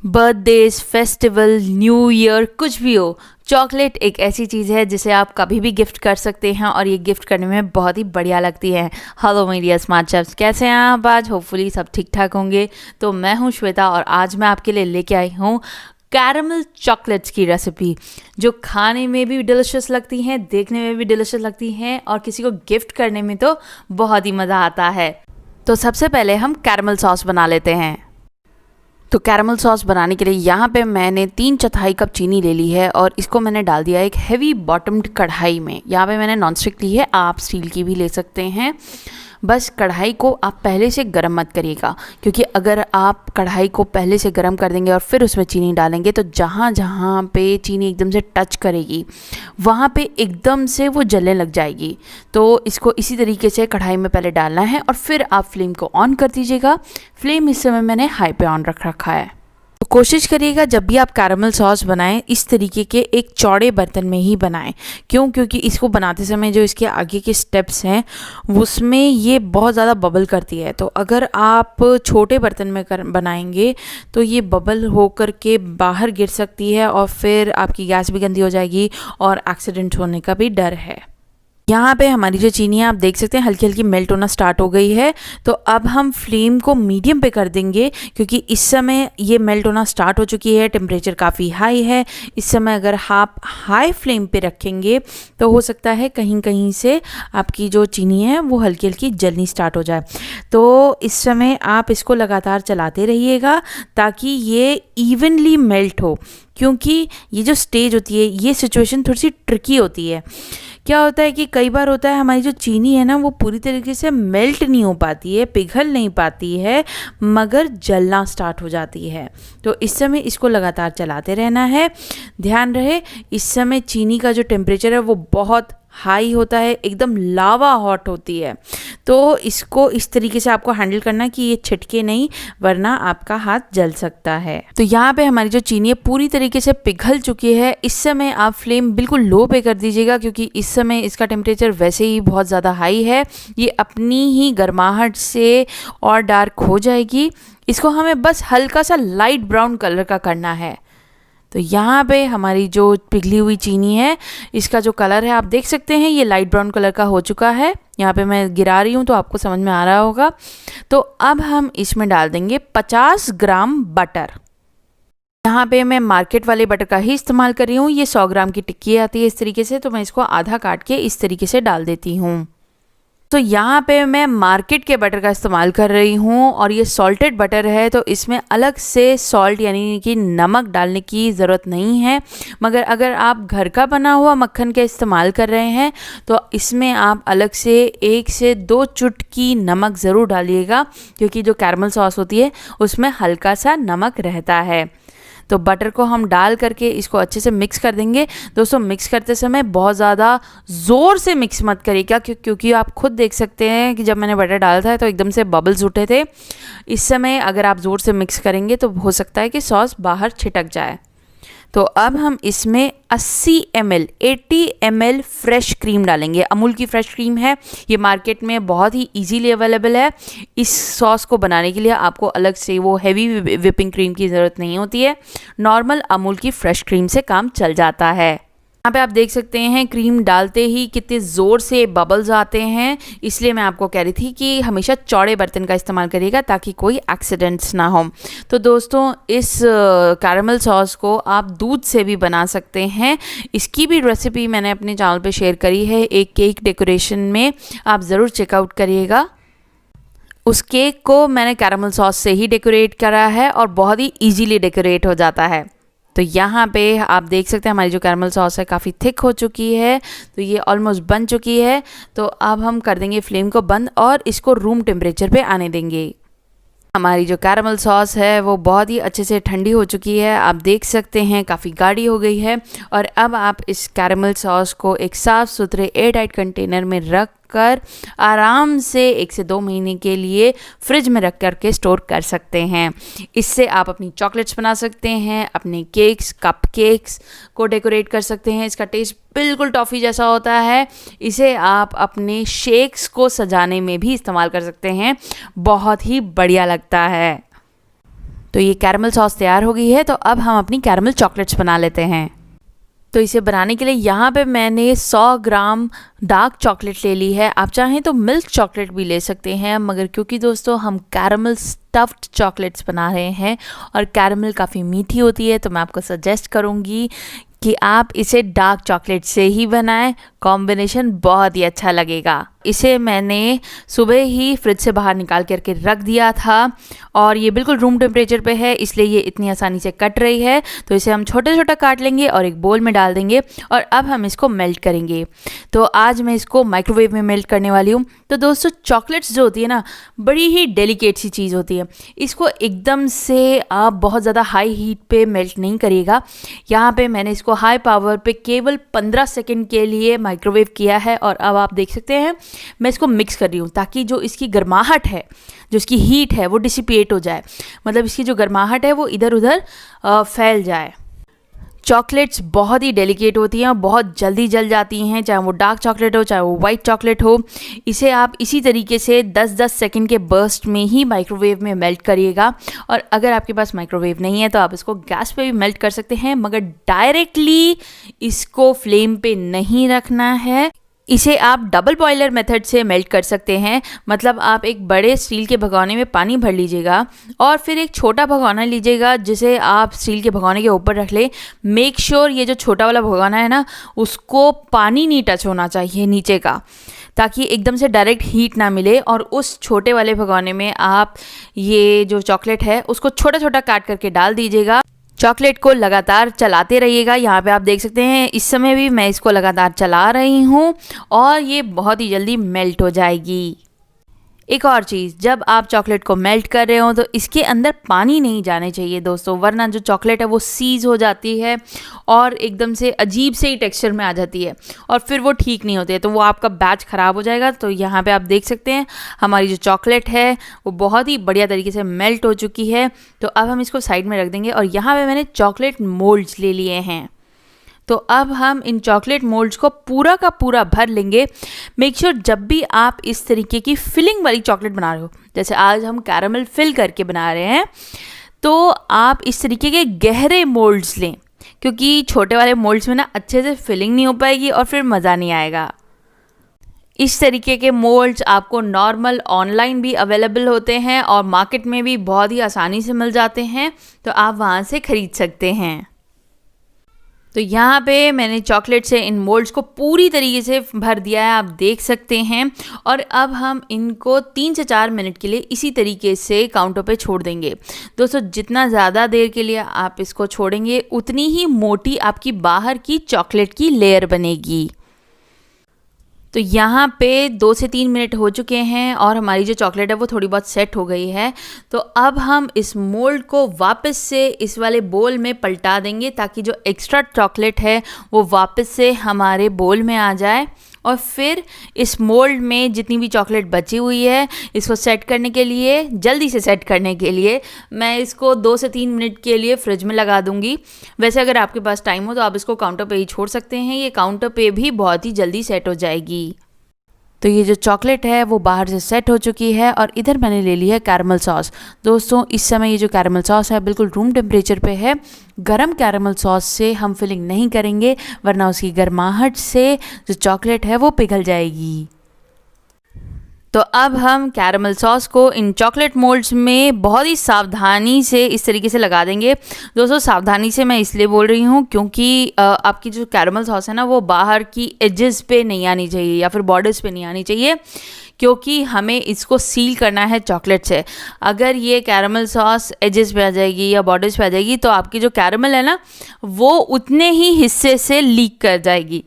Birthdays, festival, new year, कुछ भी हो, चॉकलेट एक ऐसी चीज़ है जिसे आप कभी भी गिफ्ट कर सकते हैं और ये गिफ्ट करने में बहुत ही बढ़िया लगती है। हेलो मेरी डियर स्मार्ट शेफ्स, कैसे हैं आप आज? होपफुली सब ठीक ठाक होंगे। तो मैं हूँ श्वेता और आज मैं आपके लिए लेके आई हूँ कैरमल चॉकलेट्स की रेसिपी, जो खाने में भी डिलिशियस लगती हैं, देखने में भी डिलिशियस लगती हैं और किसी को गिफ्ट करने में तो बहुत ही मज़ा आता है। तो सबसे पहले हम कैरमल सॉस बना लेते हैं। तो कैरमल सॉस बनाने के लिए यहाँ पे मैंने 3/4 कप चीनी ले ली है और इसको मैंने डाल दिया एक हैवी बॉटम्ड कढ़ाई में। यहाँ पे मैंने नॉन स्टिक ली है, आप स्टील की भी ले सकते हैं। बस कढ़ाई को आप पहले से गर्म मत करिएगा, क्योंकि अगर आप कढ़ाई को पहले से गर्म कर देंगे और फिर उसमें चीनी डालेंगे तो जहाँ जहाँ पे चीनी एकदम से टच करेगी वहाँ पे एकदम से वो जलने लग जाएगी। तो इसको इसी तरीके से कढ़ाई में पहले डालना है और फिर आप फ्लेम को ऑन कर दीजिएगा। फ्लेम इस समय मैंने हाई पे ऑन रख रखा है। तो कोशिश करिएगा जब भी आप कैरमल सॉस बनाएं इस तरीके के एक चौड़े बर्तन में ही बनाएं। क्योंकि इसको बनाते समय जो इसके आगे के स्टेप्स हैं उसमें ये बहुत ज़्यादा बबल करती है। तो अगर आप छोटे बर्तन में बनाएंगे तो ये बबल हो कर के बाहर गिर सकती है और फिर आपकी गैस भी गंदी हो जाएगी और एक्सीडेंट होने का भी डर है। यहाँ पे हमारी जो चीनी है आप देख सकते हैं हल्की हल्की मेल्ट होना स्टार्ट हो गई है। तो अब हम फ्लेम को मीडियम पे कर देंगे, क्योंकि इस समय ये मेल्ट होना स्टार्ट हो चुकी है। टेम्परेचर काफ़ी हाई है। इस समय अगर आप हाई फ्लेम पे रखेंगे तो हो सकता है कहीं कहीं से आपकी जो चीनी है वो हल्की हल्की जलनी स्टार्ट हो जाए। तो इस समय आप इसको लगातार चलाते रहिएगा ताकि ये इवनली मेल्ट हो, क्योंकि ये जो स्टेज होती है ये सिचुएशन थोड़ी सी ट्रिकी होती है। क्या होता है कि कई बार होता है हमारी जो चीनी है ना वो पूरी तरीके से मेल्ट नहीं हो पाती है, पिघल नहीं पाती है, मगर जलना स्टार्ट हो जाती है। तो इस समय इसको लगातार चलाते रहना है। ध्यान रहे इस समय चीनी का जो टेम्परेचर है वो बहुत हाई होता है, एकदम लावा हॉट होती है। तो इसको इस तरीके से आपको हैंडल करना कि ये छिटके नहीं, वरना आपका हाथ जल सकता है। तो यहाँ पे हमारी जो चीनी है पूरी तरीके से पिघल चुकी है। इस समय आप फ्लेम बिल्कुल लो पे कर दीजिएगा, क्योंकि इस समय इसका टेम्परेचर वैसे ही बहुत ज़्यादा हाई है। ये अपनी ही गर्माहट से और डार्क हो जाएगी। इसको हमें बस हल्का सा लाइट ब्राउन कलर का करना है। तो यहाँ पे हमारी जो पिघली हुई चीनी है इसका जो कलर है आप देख सकते हैं ये लाइट ब्राउन कलर का हो चुका है। यहाँ पे मैं गिरा रही हूँ तो आपको समझ में आ रहा होगा। तो अब हम इसमें डाल देंगे 50 ग्राम बटर। यहाँ पे मैं मार्केट वाले बटर का ही इस्तेमाल कर रही हूँ। ये 100 ग्राम की टिक्की आती है इस तरीके से, तो मैं इसको आधा काट के इस तरीके से डाल देती हूँ। तो यहाँ पे मैं मार्केट के बटर का इस्तेमाल कर रही हूँ और ये सॉल्टेड बटर है, तो इसमें अलग से सॉल्ट यानी कि नमक डालने की ज़रूरत नहीं है। मगर अगर आप घर का बना हुआ मक्खन का इस्तेमाल कर रहे हैं तो इसमें आप अलग से 1 से 2 चुटकी नमक ज़रूर डालिएगा, क्योंकि जो कैरमल सॉस होती है उसमें हल्का सा नमक रहता है। तो बटर को हम डाल करके इसको अच्छे से मिक्स कर देंगे। दोस्तों मिक्स करते समय बहुत ज़्यादा ज़ोर से मिक्स मत करिएगा, क्योंकि आप खुद देख सकते हैं कि जब मैंने बटर डाला था तो एकदम से बबल्स उठे थे। इस समय अगर आप ज़ोर से मिक्स करेंगे तो हो सकता है कि सॉस बाहर छिटक जाए। तो अब हम इसमें 80 ml फ्रेश क्रीम डालेंगे। अमूल की फ्रेश क्रीम है, ये मार्केट में बहुत ही इजीली अवेलेबल है। इस सॉस को बनाने के लिए आपको अलग से वो हैवी विपिंग क्रीम की ज़रूरत नहीं होती है। नॉर्मल अमूल की फ्रेश क्रीम से काम चल जाता है। यहाँ पे आप देख सकते हैं क्रीम डालते ही कितने ज़ोर से बबल्स आते हैं, इसलिए मैं आपको कह रही थी कि हमेशा चौड़े बर्तन का इस्तेमाल करिएगा ताकि कोई एक्सीडेंट्स ना हो। तो दोस्तों इस कैरमल सॉस को आप दूध से भी बना सकते हैं। इसकी भी रेसिपी मैंने अपने चैनल पे शेयर करी है एक केक डेकोरेशन में, आप ज़रूर चेकआउट करिएगा। उस केक को मैंने कैरमल सॉस से ही डेकोरेट करा है और बहुत ही ईजीली डेकोरेट हो जाता है। तो यहाँ पे आप देख सकते हैं हमारी जो कैरमल सॉस है काफ़ी थिक हो चुकी है, तो ये ऑलमोस्ट बन चुकी है। तो अब हम कर देंगे फ्लेम को बंद और इसको रूम टेम्परेचर पे आने देंगे। हमारी जो कैरमल सॉस है वो बहुत ही अच्छे से ठंडी हो चुकी है, आप देख सकते हैं काफ़ी गाढ़ी हो गई है। और अब आप इस कैरमल सॉस को एक साफ़ सुथरे एयर टाइट कंटेनर में रख कर आराम से 1 से 2 महीने के लिए फ्रिज में रख कर के स्टोर कर सकते हैं। इससे आप अपनी चॉकलेट्स बना सकते हैं, अपने केक्स, कप केक्स को डेकोरेट कर सकते हैं। इसका टेस्ट बिल्कुल टॉफ़ी जैसा होता है। इसे आप अपने शेक्स को सजाने में भी इस्तेमाल कर सकते हैं, बहुत ही बढ़िया लगता है। तो ये कैरमल सॉस तैयार हो गई है, तो अब हम अपनी कैरमल चॉकलेट्स बना लेते हैं। तो इसे बनाने के लिए यहाँ पे मैंने 100 ग्राम डार्क चॉकलेट ले ली है। आप चाहें तो मिल्क चॉकलेट भी ले सकते हैं, मगर क्योंकि दोस्तों हम कैरमल स्टफ्ड चॉकलेट्स बना रहे हैं और कैरमल काफ़ी मीठी होती है, तो मैं आपको सजेस्ट करूँगी कि आप इसे डार्क चॉकलेट से ही बनाएं। कॉम्बिनेशन बहुत ही अच्छा लगेगा। इसे मैंने सुबह ही फ्रिज से बाहर निकाल करके रख दिया था और ये बिल्कुल रूम टेम्परेचर पे है, इसलिए ये इतनी आसानी से कट रही है। तो इसे हम छोटे छोटा काट लेंगे और एक बोल में डाल देंगे और अब हम इसको मेल्ट करेंगे। तो आज मैं इसको माइक्रोवेव में मेल्ट करने वाली हूँ। तो दोस्तों चॉकलेट्स जो होती है ना, बड़ी ही डेलिकेट सी चीज़ होती है। इसको एकदम से आप बहुत ज़्यादा हाई हीट पे मेल्ट नहीं करिएगा। यहाँ पे मैंने इसको हाई पावर पे केवल 15 सेकेंड के लिए माइक्रोवेव किया है और अब आप देख सकते हैं मैं इसको मिक्स कर रही हूँ ताकि जो इसकी गर्माहट है, जो इसकी हीट है, वो डिसिपेट हो जाए। मतलब इसकी जो गर्माहट है वो इधर उधर फैल जाए। चॉकलेट्स बहुत ही डेलिकेट होती हैं, बहुत जल्दी जल जाती हैं, चाहे वो डार्क चॉकलेट हो चाहे वो वाइट चॉकलेट हो। इसे आप इसी तरीके से 10-10 सेकंड के बर्स्ट में ही माइक्रोवेव में मेल्ट करिएगा। और अगर आपके पास माइक्रोवेव नहीं है तो आप इसको गैस पे भी मेल्ट कर सकते हैं, मगर डायरेक्टली इसको फ्लेम पे नहीं रखना है। इसे आप डबल बॉयलर मेथड से मेल्ट कर सकते हैं। मतलब आप एक बड़े स्टील के भगोने में पानी भर लीजिएगा और फिर एक छोटा भगोना लीजिएगा जिसे आप स्टील के भगोने के ऊपर रख लें। मेक श्योर ये जो छोटा वाला भगोना है ना, उसको पानी नहीं टच होना चाहिए नीचे का, ताकि एकदम से डायरेक्ट हीट ना मिले। और उस छोटे वाले भगोने में आप ये जो चॉकलेट है उसको छोटा छोटा काट करके डाल दीजिएगा। चॉकलेट को लगातार चलाते रहिएगा। यहाँ पे आप देख सकते हैं इस समय भी मैं इसको लगातार चला रही हूँ और ये बहुत ही जल्दी मेल्ट हो जाएगी। एक और चीज़, जब आप चॉकलेट को मेल्ट कर रहे हो तो इसके अंदर पानी नहीं जाने चाहिए दोस्तों, वरना जो चॉकलेट है वो सीज हो जाती है और एकदम से अजीब से ही टेक्सचर में आ जाती है और फिर वो ठीक नहीं होती है, तो वो आपका बैच ख़राब हो जाएगा। तो यहाँ पे आप देख सकते हैं हमारी जो चॉकलेट है वो बहुत ही बढ़िया तरीके से मेल्ट हो चुकी है। तो अब हम इसको साइड में रख देंगे और यहाँ पर मैंने चॉकलेट मोल्ड्स ले लिए हैं। तो अब हम इन चॉकलेट मोल्ड्स को पूरा का पूरा भर लेंगे। मेक श्योर जब भी आप इस तरीके की फिलिंग वाली चॉकलेट बना रहे हो, जैसे आज हम कैरमल फिल करके बना रहे हैं, तो आप इस तरीके के गहरे मोल्ड्स लें, क्योंकि छोटे वाले मोल्ड्स में ना अच्छे से फिलिंग नहीं हो पाएगी और फिर मज़ा नहीं आएगा। इस तरीके के मोल्ड्स आपको नॉर्मल ऑनलाइन भी अवेलेबल होते हैं और मार्केट में भी बहुत ही आसानी से मिल जाते हैं, तो आप वहाँ से ख़रीद सकते हैं। तो यहाँ पे मैंने चॉकलेट से इन मोल्ड्स को पूरी तरीके से भर दिया है, आप देख सकते हैं। और अब हम इनको 3 से 4 मिनट के लिए इसी तरीके से काउंटर पे छोड़ देंगे। दोस्तों जितना ज़्यादा देर के लिए आप इसको छोड़ेंगे उतनी ही मोटी आपकी बाहर की चॉकलेट की लेयर बनेगी। तो यहाँ पे 2 से 3 मिनट हो चुके हैं और हमारी जो चॉकलेट है वो थोड़ी बहुत सेट हो गई है। तो अब हम इस मोल्ड को वापस से इस वाले बोल में पलटा देंगे ताकि जो एक्स्ट्रा चॉकलेट है वो वापस से हमारे बोल में आ जाए। और फिर इस मोल्ड में जितनी भी चॉकलेट बची हुई है इसको सेट करने के लिए, जल्दी से सेट करने के लिए मैं इसको 2 से 3 मिनट के लिए फ्रिज में लगा दूंगी। वैसे अगर आपके पास टाइम हो तो आप इसको काउंटर पे ही छोड़ सकते हैं, ये काउंटर पे भी बहुत ही जल्दी सेट हो जाएगी। तो ये जो चॉकलेट है वो बाहर से सेट हो चुकी है और इधर मैंने ले ली है कैरमल सॉस। दोस्तों इस समय ये जो कैरमल सॉस है बिल्कुल रूम टेम्परेचर पे है। गरम कैरमल सॉस से हम फिलिंग नहीं करेंगे, वरना उसकी गर्माहट से जो चॉकलेट है वो पिघल जाएगी। तो अब हम कैरमल सॉस को इन चॉकलेट मोल्ड्स में बहुत ही सावधानी से इस तरीके से लगा देंगे। दोस्तों सावधानी से मैं इसलिए बोल रही हूँ क्योंकि आपकी जो कैरमल सॉस है ना वो बाहर की एजेस पे नहीं आनी चाहिए या फिर बॉर्डर्स पे नहीं आनी चाहिए, क्योंकि हमें इसको सील करना है चॉकलेट से। अगर ये कैरमल सॉस एजेस पे आ जाएगी या बॉर्डर्स पे आ जाएगी तो आपकी जो कैरमल है ना वो उतने ही हिस्से से लीक कर जाएगी,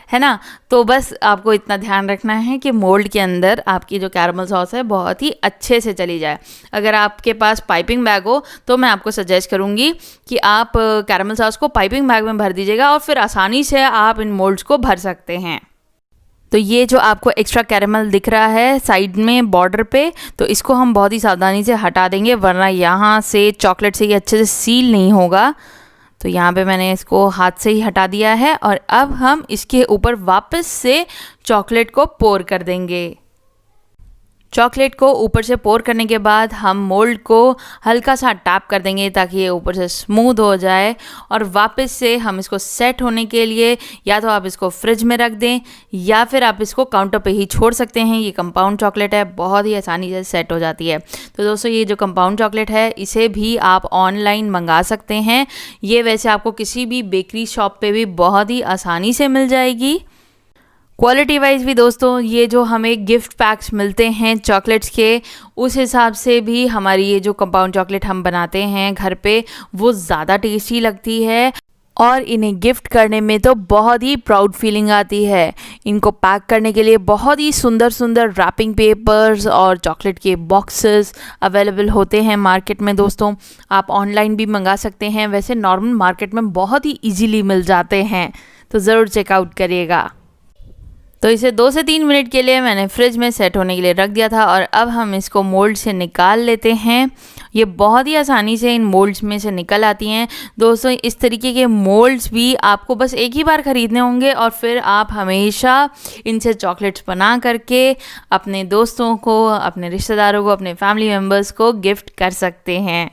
है ना। तो बस आपको इतना ध्यान रखना है कि मोल्ड के अंदर आपकी जो कैरमल सॉस है बहुत ही अच्छे से चली जाए। अगर आपके पास पाइपिंग बैग हो तो मैं आपको सजेस्ट करूँगी कि आप कैरमल सॉस को पाइपिंग बैग में भर दीजिएगा और फिर आसानी से आप इन मोल्ड्स को भर सकते हैं। तो ये जो आपको एक्स्ट्रा कैरमल दिख रहा है साइड में बॉर्डर पे, तो इसको हम बहुत ही सावधानी से हटा देंगे, वरना यहाँ से चॉकलेट से ये अच्छे से सील नहीं होगा। तो यहाँ पे मैंने इसको हाथ से ही हटा दिया है और अब हम इसके ऊपर वापस से चॉकलेट को पोर कर देंगे। चॉकलेट को ऊपर से पोर करने के बाद हम मोल्ड को हल्का सा टैप कर देंगे ताकि ये ऊपर से स्मूथ हो जाए, और वापस से हम इसको सेट होने के लिए या तो आप इसको फ्रिज में रख दें या फिर आप इसको काउंटर पे ही छोड़ सकते हैं। ये कंपाउंड चॉकलेट है, बहुत ही आसानी से सेट हो जाती है। तो दोस्तों ये जो कंपाउंड चॉकलेट है इसे भी आप ऑनलाइन मंगा सकते हैं। ये वैसे आपको किसी भी बेकरी शॉप पे भी बहुत ही आसानी से मिल जाएगी। क्वालिटी वाइज भी दोस्तों ये जो हमें गिफ्ट पैक्स मिलते हैं चॉकलेट्स के, उस हिसाब से भी हमारी ये जो कंपाउंड चॉकलेट हम बनाते हैं घर पे वो ज़्यादा टेस्टी लगती है, और इन्हें गिफ्ट करने में तो बहुत ही प्राउड फीलिंग आती है। इनको पैक करने के लिए बहुत ही सुंदर सुंदर रैपिंग पेपर्स और चॉकलेट के बॉक्सेस अवेलेबल होते हैं मार्केट में दोस्तों। आप ऑनलाइन भी मंगा सकते हैं, वैसे नॉर्मल मार्केट में बहुत ही ईजीली मिल जाते हैं, तो ज़रूर चेकआउट करिएगा। तो इसे 2 से 3 मिनट के लिए मैंने फ्रिज में सेट होने के लिए रख दिया था, और अब हम इसको मोल्ड से निकाल लेते हैं। ये बहुत ही आसानी से इन मोल्ड्स में से निकल आती हैं दोस्तों। इस तरीके के मोल्ड्स भी आपको बस एक ही बार ख़रीदने होंगे, और फिर आप हमेशा इनसे चॉकलेट्स बना करके अपने दोस्तों को, अपने रिश्तेदारों को, अपने फैमिली मेम्बर्स को गिफ्ट कर सकते हैं।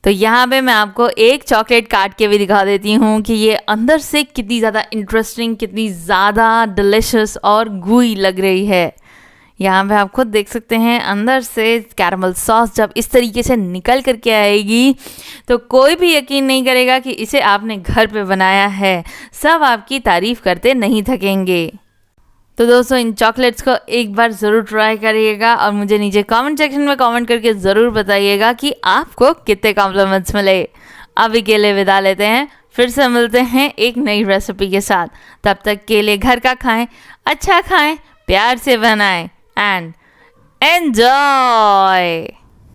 तो यहाँ पे मैं आपको एक चॉकलेट काट के भी दिखा देती हूँ कि ये अंदर से कितनी ज़्यादा इंटरेस्टिंग, कितनी ज़्यादा डिलिशियस और गूई लग रही है। यहाँ पे आप खुद देख सकते हैं अंदर से कैरमल सॉस जब इस तरीके से निकल करके आएगी तो कोई भी यकीन नहीं करेगा कि इसे आपने घर पे बनाया है। सब आपकी तारीफ़ करते नहीं थकेंगे। तो दोस्तों इन चॉकलेट्स को एक बार ज़रूर ट्राई करिएगा, और मुझे नीचे कमेंट सेक्शन में कमेंट करके ज़रूर बताइएगा कि आपको कितने कॉम्प्लीमेंट्स मिले। अभी के लिए विदा लेते हैं, फिर से मिलते हैं एक नई रेसिपी के साथ। तब तक के लिए घर का खाएं, अच्छा खाएं, प्यार से बनाएं एंड एन्जॉय।